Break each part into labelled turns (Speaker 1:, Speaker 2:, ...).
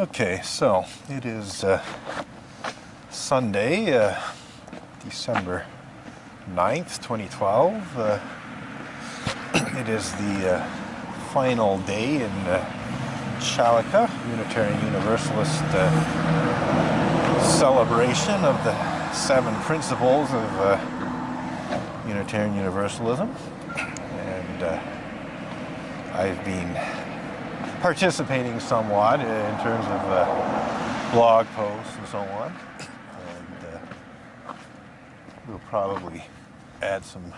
Speaker 1: Okay, so it is Sunday, December 9th, 2012. It is the final day in Chalica, Unitarian Universalist celebration of the 7 principles of Unitarian Universalism. And I've been participating somewhat in terms of blog posts and so on. And we'll probably add some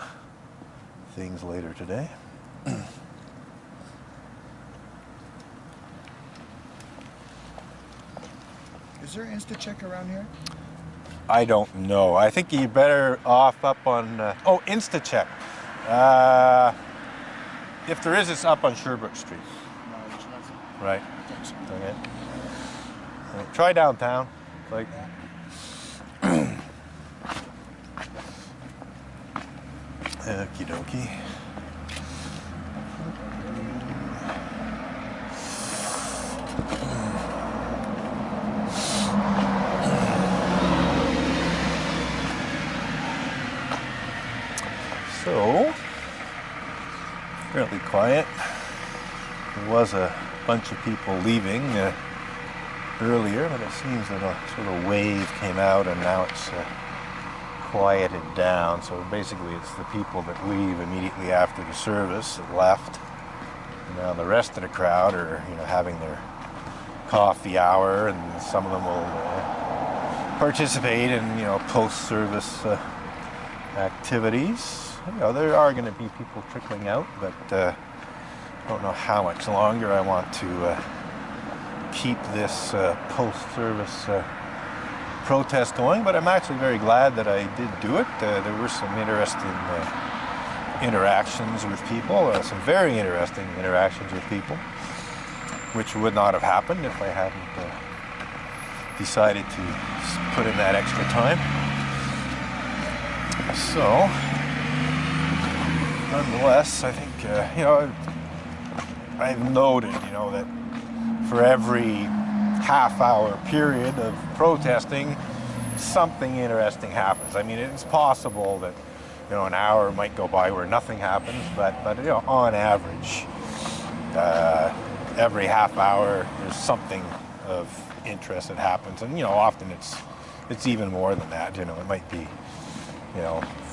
Speaker 1: things later today.
Speaker 2: Is there InstaCheck around here?
Speaker 1: I don't know. I think you're better off up on... oh, InstaCheck. If there is, it's up on Sherbrooke Street.
Speaker 2: No, there's nothing.
Speaker 1: Right.
Speaker 2: I think so.
Speaker 1: Okay. Try downtown. Like... Okie dokie. So, fairly quiet. There was a bunch of people leaving earlier, but it seems that a sort of wave came out and now it's quieted down. So basically it's the people that leave immediately after the service that left. And now the rest of the crowd are, having their coffee hour, and some of them will participate in, post-service activities. There are going to be people trickling out, but I don't know how much longer I want to keep this post-service protest going, but I'm actually very glad that I did do it. There were some interesting interactions with people, some very interesting interactions with people, which would not have happened if I hadn't decided to put in that extra time. So, nonetheless, I think, I've noted, that for every half-hour period of protesting, something interesting happens. I mean, it's possible that, an hour might go by where nothing happens, but on average, every half hour, there's something of interest that happens. And, often it's even more than that. It might be,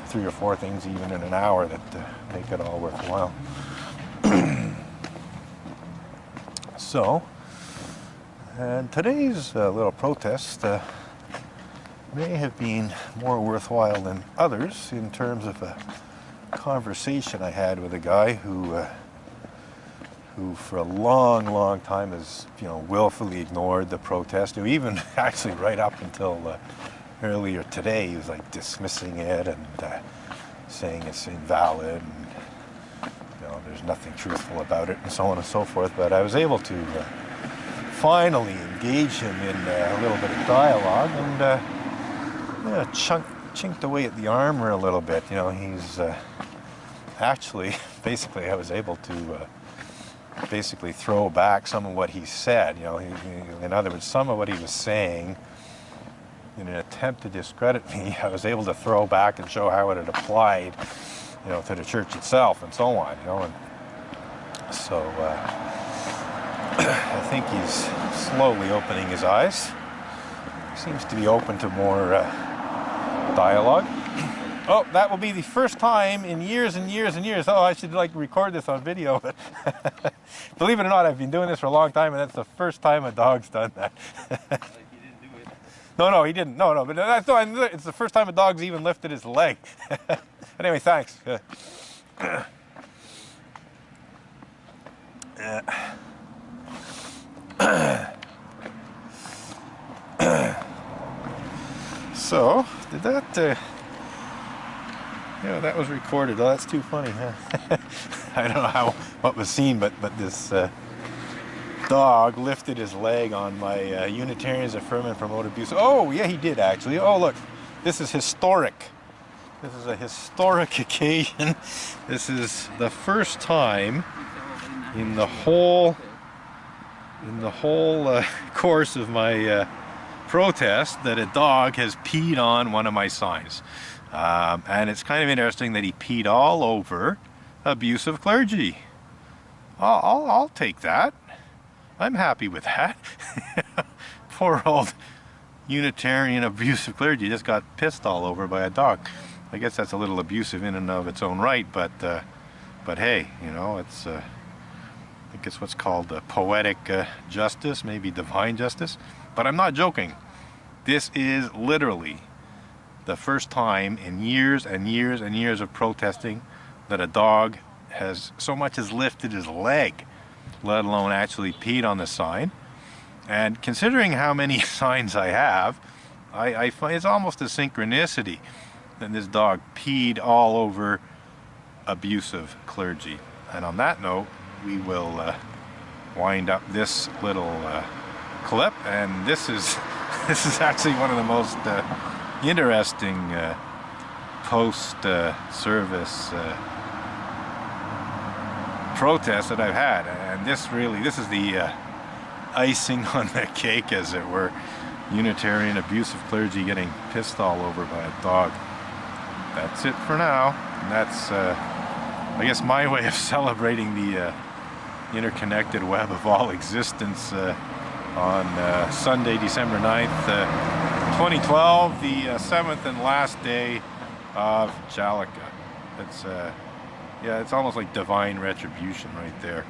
Speaker 1: 3 or 4 things even in an hour that make it all worthwhile. So, and today's little protest may have been more worthwhile than others in terms of a conversation I had with a guy who for a long, long time has, willfully ignored the protest. Even actually right up until earlier today, he was like dismissing it and saying it's invalid and there's nothing truthful about it and so on and so forth. But I was able to finally engage him in a little bit of dialogue and chinked away at the armor a little bit. He's actually, basically, I was able to basically throw back some of what he said. In other words, some of what he was saying, in an attempt to discredit me, I was able to throw back and show how it had applied, to the church itself and so on, and so I think he's slowly opening his eyes. He seems to be open to more dialogue. Oh, that will be the first time in years and years and years. Oh, I should record this on video. But believe it or not, I've been doing this for a long time, and that's the first time a dog's done that.
Speaker 3: He didn't do it.
Speaker 1: No, he didn't. No, but it's the first time a dog's even lifted his leg. Anyway, thanks. So, did that... that was recorded. Oh, that's too funny, huh? I don't know what was seen, but this dog lifted his leg on my Unitarians Affirm and Promote Abuse. Oh, yeah, he did, actually. Oh, look, this is historic. This is a historic occasion. This is the first time in the whole in the whole course of my protest that a dog has peed on one of my signs. And it's kind of interesting that he peed all over Abusive Clergy. I'll take that. I'm happy with that. Poor old Unitarian Abusive Clergy just got pissed all over by a dog. I guess that's a little abusive in and of its own right, but hey, you know, it's I think it's what's called poetic justice, maybe divine justice. But I'm not joking. This is literally the first time in years and years and years of protesting that a dog has so much as lifted his leg, let alone actually peed on the sign. And considering how many signs I have, I find it's almost a synchronicity that this dog peed all over Abusive Clergy. And on that note, we will wind up this little clip. And this is actually one of the most interesting post-service protests that I've had. And this is the icing on the cake, as it were. Unitarian Abusive Clergy getting pissed all over by a dog. That's it for now. And that's, I guess, my way of celebrating the interconnected web of all existence on Sunday, December 9th, 2012, the seventh and last day of Chalica. It's, yeah, it's almost like divine retribution right there.